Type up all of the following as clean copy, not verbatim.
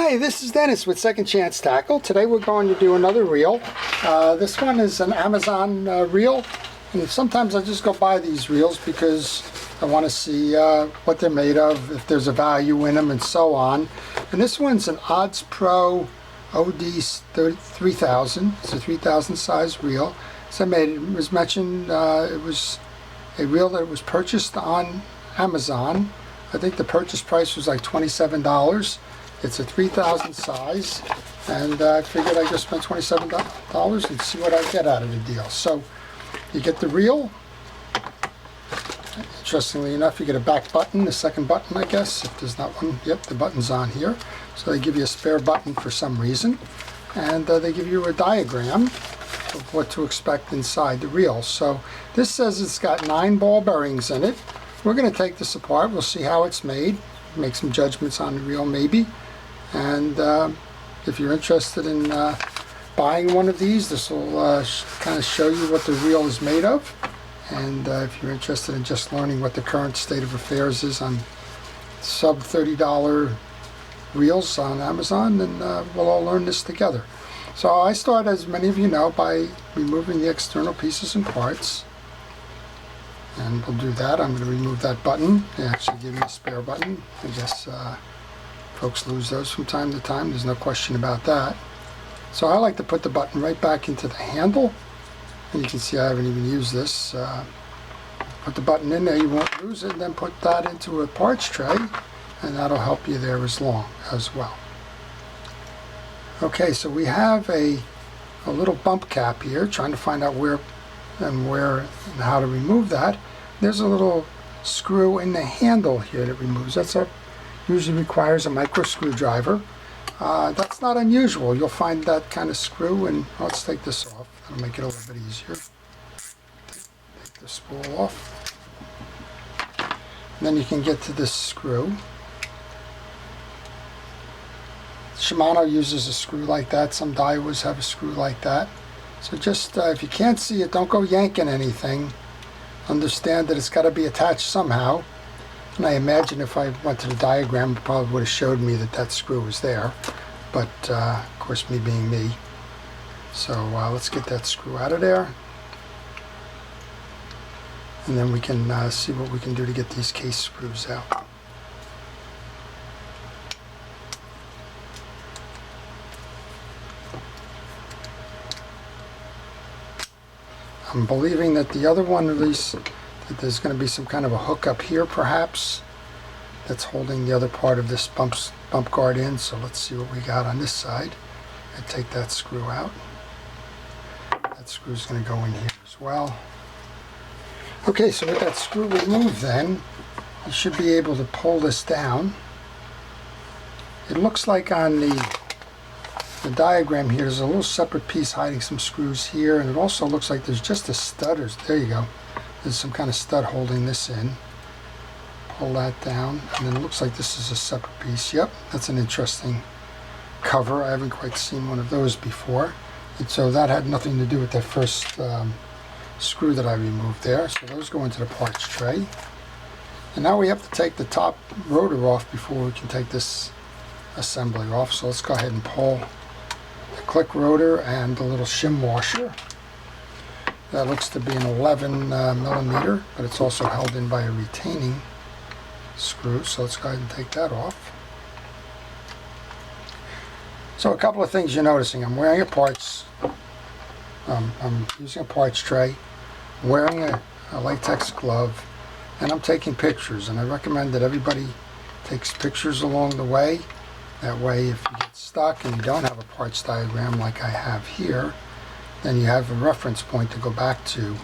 Hi, this is Dennis with Second Chance Tackle. Today we're going to do another reel. This one is an Amazon reel, and sometimes I just go buy these reels because I want to see what they're made of, if there's a value in them, and so on. And this one's an Oddspro OD 3000. It's a 3000 size reel. As I made it was mentioned, it was a reel that was purchased on Amazon. I think the purchase price was like $27. It's a 3000 size, and I figured I'd just spend $27 and see what I get out of the deal. So you get the reel. Interestingly enough, you get a back button, the second button, I guess, if there's not one. Yep, the button's on here. So they give you a spare button for some reason, and they give you a diagram of what to expect inside the reel. So this says it's got 9 ball bearings in it. We're going to take this apart. We'll see how it's made, make some judgments on the reel maybe. And if you're interested in buying one of these, this will kind of show you what the reel is made of. And if you're interested in just learning what the current state of affairs is on sub $30 reels on Amazon, then we'll all learn this together. So I start, as many of you know, by removing the external pieces and parts. And we'll do that. I'm going to remove that button. They actually give me a spare button. I guess folks lose those from time to time. There's no question about that. So I like to put the button right back into the handle. And you can see I haven't even used this. Put the button in there, you won't lose it. And then put that into a parts tray, and that'll help you there as well. Okay, so we have a little bump cap here, trying to find out where and how to remove that. There's a little screw in the handle here that removes. Usually requires a micro screwdriver. That's not unusual. You'll find that kind of screw, and let's take this off. That'll make it a little bit easier. Take the spool off. And then you can get to this screw. Shimano uses a screw like that. Some Daiwas have a screw like that. So just, if you can't see it, don't go yanking anything. Understand that it's got to be attached somehow. And I imagine if I went to the diagram, it probably would have showed me that screw was there. But, of course, me being me. So let's get that screw out of there. And then we can see what we can do to get these case screws out. I'm believing that the other one, at least, that there's going to be some kind of a hook up here, perhaps, that's holding the other part of this bump guard in. So let's see what we got on this side. And take that screw out. That screw's going to go in here as well. Okay, so with that screw removed, then you should be able to pull this down. It looks like on the diagram here, there's a little separate piece hiding some screws here, and it also looks like there's just a stud, there you go. There's some kind of stud holding this in. Pull that down, and then it looks like this is a separate piece. Yep, that's an interesting cover. I haven't quite seen one of those before. And so that had nothing to do with that first screw that I removed there. So those go into the parts tray. And now we have to take the top rotor off before we can take this assembly off. So let's go ahead and pull the click rotor and the little shim washer. That looks to be an 11 millimeter, but it's also held in by a retaining screw. So let's go ahead and take that off. So a couple of things you're noticing. I'm wearing I'm using a parts tray, I'm wearing a latex glove, and I'm taking pictures. And I recommend that everybody takes pictures along the way. That way, if you get stuck and you don't have a parts diagram like I have here, then you have a reference point to go back to.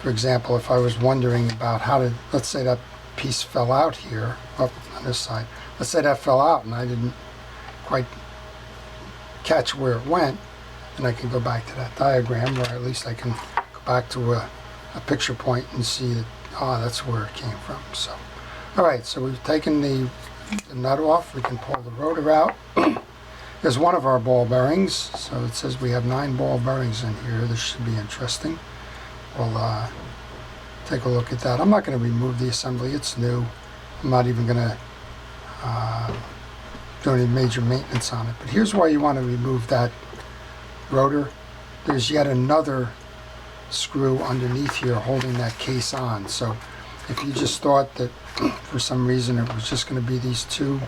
For example, if I was wondering about how to, let's say that piece fell out here, up on this side. Let's say that fell out and I didn't quite catch where it went, and I can go back to that diagram, or at least I can go back to a picture point and see that, that's where it came from. So, all right, so we've taken the nut off. We can pull the rotor out. There's one of our ball bearings, so it says we have 9 ball bearings in here. This should be interesting. We'll take a look at that. I'm not going to remove the assembly. It's new. I'm not even going to doing any major maintenance on it. But here's why you want to remove that rotor. There's yet another screw underneath here holding that case on. So if you just thought that for some reason it was just going to be these 2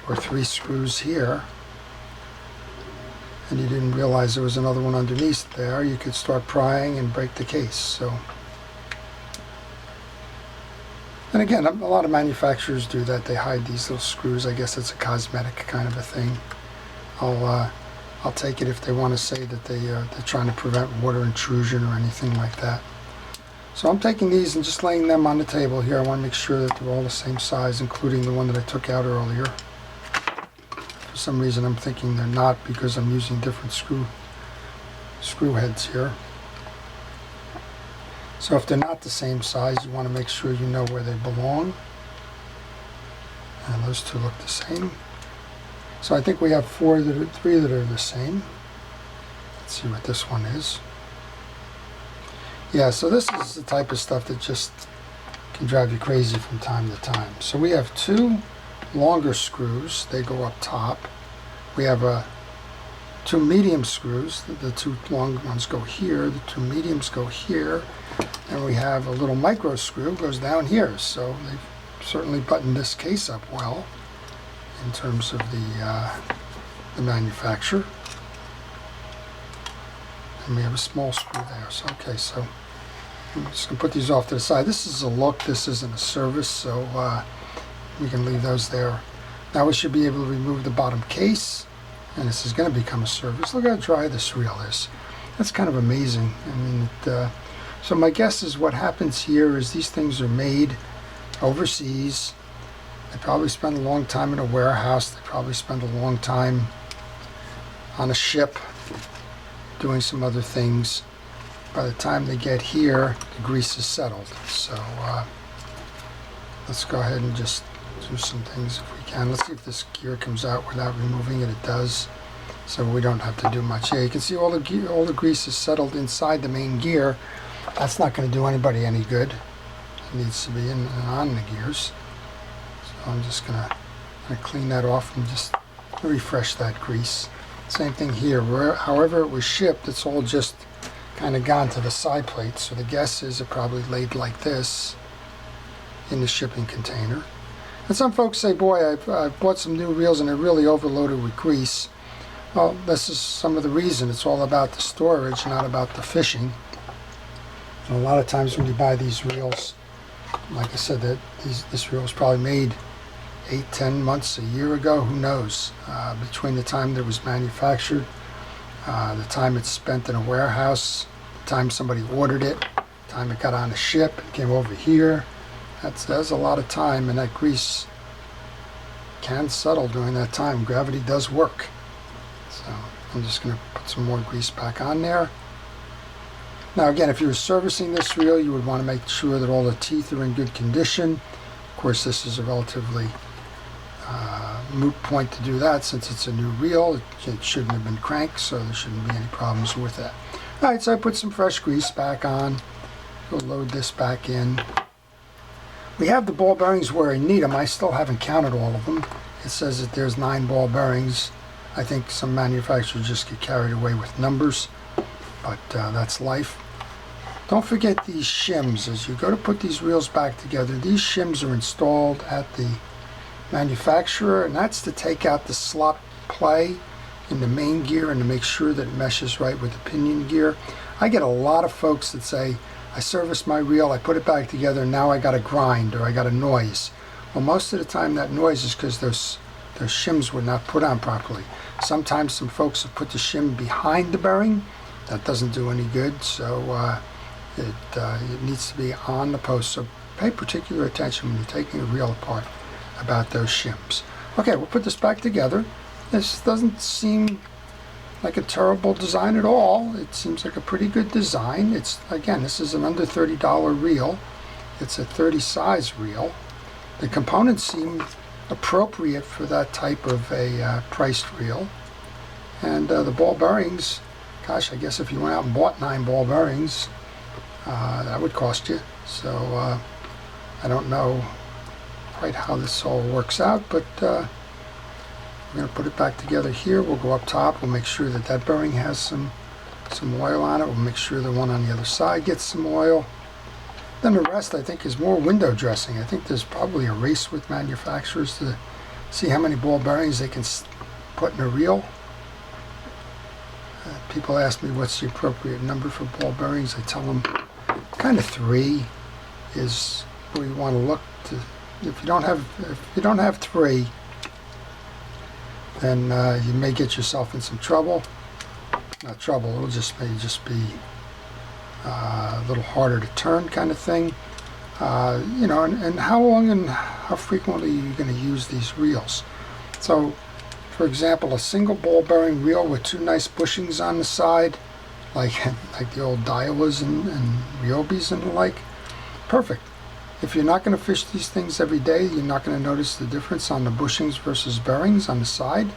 or 3 screws here, and you didn't realize there was another one underneath there, you could start prying and break the case. So, and again, a lot of manufacturers do that. They hide these little screws. I guess it's a cosmetic kind of a thing. I'll take it if they want to say that they're trying to prevent water intrusion or anything like that. So I'm taking these and just laying them on the table here. I want to make sure that they're all the same size, including the one that I took out earlier. For some reason I'm thinking they're not, because I'm using different screw heads here. So if they're not the same size, you want to make sure you know where they belong. And those 2 look the same. So I think we have 3 that are the same. Let's see what this one is. Yeah, so this is the type of stuff that just can drive you crazy from time to time. So we have 2 longer screws. They go up top. We have 2 medium screws. The 2 long ones go here. The 2 mediums go here. And we have a little micro screw goes down here. So they've certainly buttoned this case up well in terms of the manufacturer. And we have a small screw there. So okay, so I'm just gonna put these off to the side. This is a look. This isn't a service, so we can leave those there. Now we should be able to remove the bottom case, and this is going to become a service. Look how dry this reel is. That's kind of amazing. I mean, so my guess is what happens here is these things are made overseas. They probably spend a long time in a warehouse. They probably spend a long time on a ship doing some other things. By the time they get here, the grease is settled. So let's go ahead and just do some things if we can. Let's see if this gear comes out without removing it. It does, so we don't have to do much. Yeah, you can see all the grease is settled inside the main gear. That's not going to do anybody any good. It needs to be in and on the gears. So I'm just going to clean that off and just refresh that grease. Same thing here. However it was shipped, it's all just kind of gone to the side plate. So the guess is it probably laid like this in the shipping container. And some folks say, boy, I've bought some new reels and they're really overloaded with grease. Well, this is some of the reason. It's all about the storage, not about the fishing. And a lot of times when you buy these reels, like I said, this reel was probably made 8-10 months, a year ago, who knows, between the time that it was manufactured, the time it's spent in a warehouse, the time somebody ordered it, the time it got on a ship and came over here. That's a lot of time, and that grease can settle during that time. Gravity does work. So I'm just going to put some more grease back on there. Now again, if you were servicing this reel, you would want to make sure that all the teeth are in good condition. Of course, this is a relatively moot point to do that since it's a new reel. It shouldn't have been cranked, so there shouldn't be any problems with that. Alright, so I put some fresh grease back on. We'll load this back in. We have the ball bearings where I need them. I still haven't counted all of them. It says that there's 9 ball bearings. I think some manufacturers just get carried away with numbers, but that's life. Don't forget these shims. As you go to put these reels back together, these shims are installed at the manufacturer, and that's to take out the slot play in the main gear and to make sure that it meshes right with the pinion gear. I get a lot of folks that say, I serviced my reel, I put it back together, and now I got a grind or I got a noise. Well, most of the time that noise is because those shims were not put on properly. Sometimes some folks have put the shim behind the bearing. That doesn't do any good, so it needs to be on the post. So pay particular attention when you're taking a reel apart about those shims. Okay, we'll put this back together. This doesn't seem like a terrible design at all. It seems like a pretty good design. It's, again, this is an under $30 reel. It's a 30 size reel. The components seem appropriate for that type of a priced reel. And the ball bearings, gosh, I guess if you went out and bought 9 ball bearings, that would cost you. So I don't know quite how this all works out, but we're going to put it back together here. We'll go up top. We'll make sure that that bearing has some oil on it. We'll make sure the one on the other side gets some oil. Then the rest, I think, is more window dressing. I think there's probably a race with manufacturers to see how many ball bearings they can put in a reel. People ask me what's the appropriate number for ball bearings. I tell them kind of 3 is where you want to look to. If you don't have 3, then you may get yourself in some trouble. Not trouble. It'll just may just be a little harder to turn, kind of thing. You know, and how long and how frequently are you going to use these reels? So, for example, a single ball bearing reel with 2 nice bushings on the side, like the old Daiwas and Ryobis and the like, perfect. If you're not going to fish these things every day, you're not going to notice the difference on the bushings versus bearings on the side.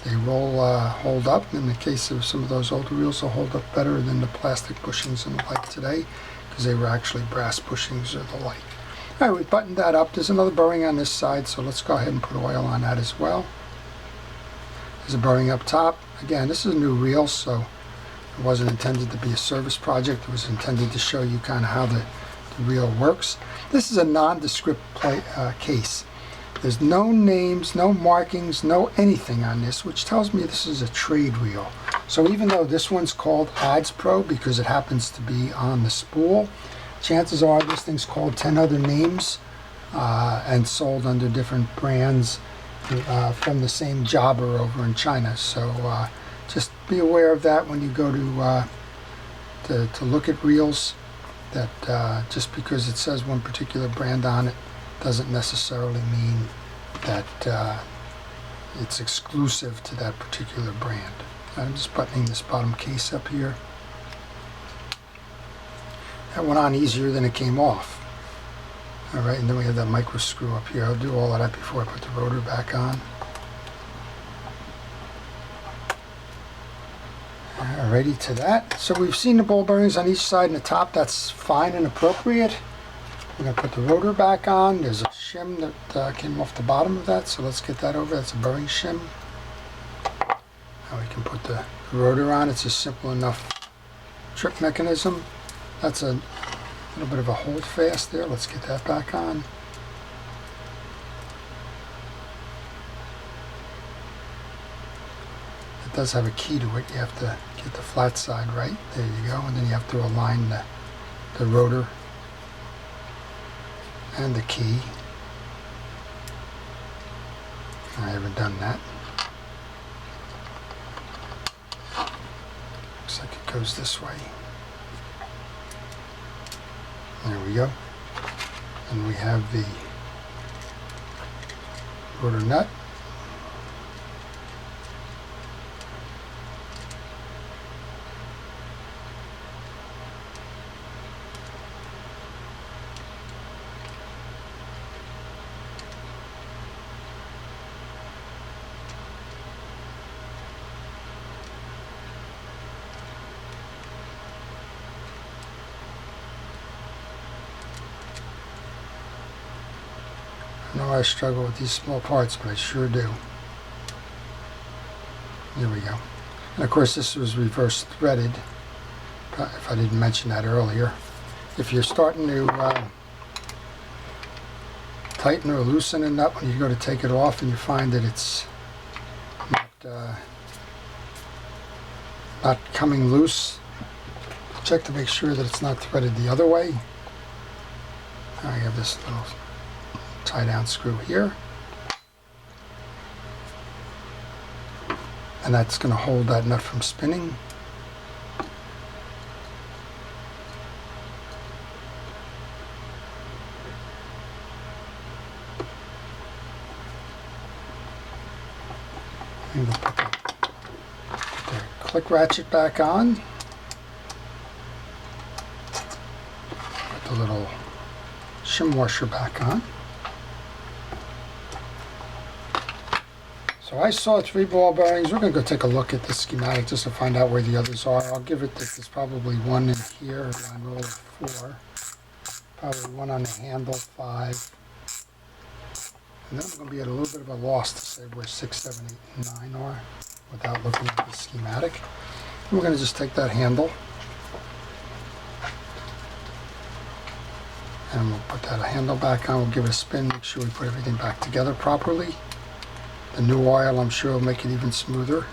They will hold up. In the case of some of those older reels, they'll hold up better than the plastic bushings and the like today, because they were actually brass bushings or the like. All right, we buttoned that up. There's another bearing on this side, so let's go ahead and put oil on that as well. There's a bearing up top. Again, this is a new reel, so it wasn't intended to be a service project. It was intended to show you kind of how the reel works. This is a nondescript case. There's no names, no markings, no anything on this, which tells me this is a trade reel. So even though this one's called Oddspro because it happens to be on the spool, chances are this thing's called 10 other names and sold under different brands from the same jobber over in China. So just be aware of that when you go to look at reels, that just because it says one particular brand on it doesn't necessarily mean that it's exclusive to that particular brand. I'm just buttoning this bottom case up here. That went on easier than it came off. Alright, and then we have that micro screw up here. I'll do all of that before I put the rotor back on. Alrighty to that. So we've seen the ball bearings on each side and the top. That's fine and appropriate. We're going to put the rotor back on. There's a shim that came off the bottom of that, so let's get that over. That's a bearing shim. Now we can put the rotor on. It's a simple enough trip mechanism. That's a little bit of a hold fast there. Let's get that back on. It does have a key to it. You have to get the flat side right. There you go. And then you have to align the rotor and the key. I haven't done that. Looks like it goes this way. There we go. And we have the rotor nut. I know I struggle with these small parts, but I sure do. There we go. And of course this was reverse threaded, if I didn't mention that earlier. If you're starting to tighten or loosen a nut when you go to take it off and you find that it's not coming loose, check to make sure that it's not threaded the other way. I have this little tie down screw here, and that's going to hold that nut from spinning. And we'll put the click ratchet back on. Put the little shim washer back on. So I saw 3 ball bearings. We're going to go take a look at the schematic just to find out where the others are. I'll give it that there's probably 1 in here on roll 4. Probably 1 on the handle, 5. And then I'm going to be at a little bit of a loss to say where 6, 7, 8, and 9 are without looking at the schematic. And we're going to just take that handle and we'll put that handle back on. We'll give it a spin, make sure we put everything back together properly. The new oil, I'm sure, will make it even smoother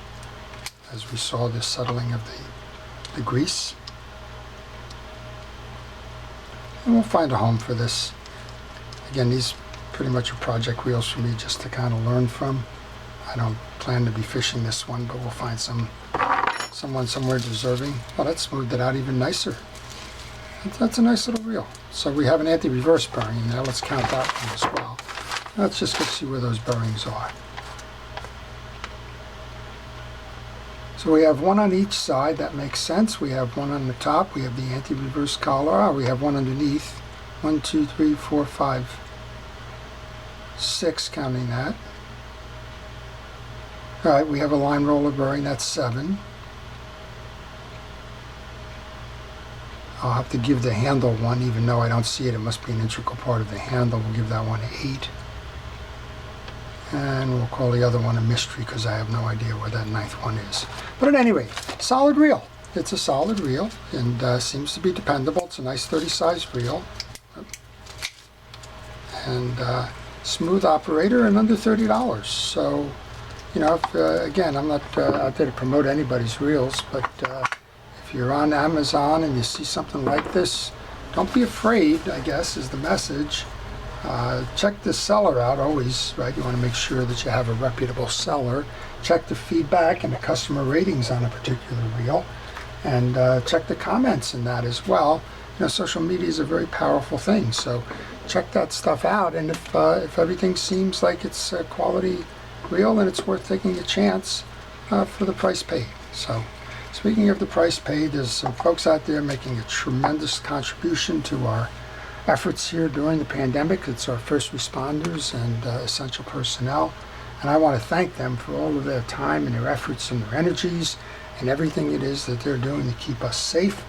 as we saw the settling of the grease. And we'll find a home for this. Again, these pretty much are project reels for me just to kind of learn from. I don't plan to be fishing this one, but we'll find someone somewhere deserving. Well, that smoothed it out even nicer. That's a nice little reel. So we have an anti-reverse bearing now. Let's count that one as well. Let's just go see where those bearings are. So we have one on each side. That makes sense. We have one on the top. We have the anti-reverse collar. We have one underneath. 1, 2, 3, 4, 5, 6, counting that. All right, we have a line roller bearing. That's 7. I'll have to give the handle 1, even though I don't see it. It must be an integral part of the handle. We'll give that one 8. And we'll call the other one a mystery because I have no idea where that 9th one is. But at any rate, solid reel. It's a solid reel and seems to be dependable. It's a nice 30 size reel. And smooth operator and under $30. So, you know, if, again, I'm not out there to promote anybody's reels, but if you're on Amazon and you see something like this, don't be afraid, I guess, is the message. Check the seller out always, right? You want to make sure that you have a reputable seller. Check the feedback and the customer ratings on a particular reel, and check the comments in that as well. You know, social media is a very powerful thing, so check that stuff out. And if everything seems like it's a quality reel, then it's worth taking a chance for the price paid. So, speaking of the price paid, there's some folks out there making a tremendous contribution to our efforts here during the pandemic. It's our first responders and essential personnel, and I want to thank them for all of their time and their efforts and their energies and everything it is that they're doing to keep us safe.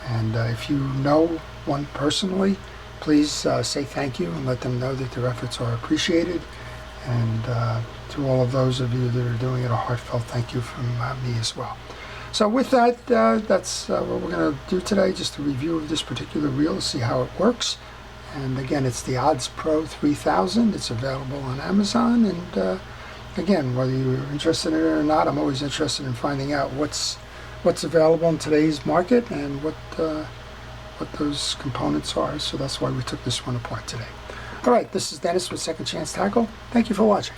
And if you know one personally, please say thank you and let them know that their efforts are appreciated. And to all of those of you that are doing it, a heartfelt thank you from me as well. So with that, that's what we're going to do today, just a review of this particular reel to see how it works. And again, it's the Oddspro 3000. It's available on Amazon. And again, whether you're interested in it or not, I'm always interested in finding out what's available in today's market and what those components are. So that's why we took this one apart today. All right, this is Dennis with Second Chance Tackle. Thank you for watching.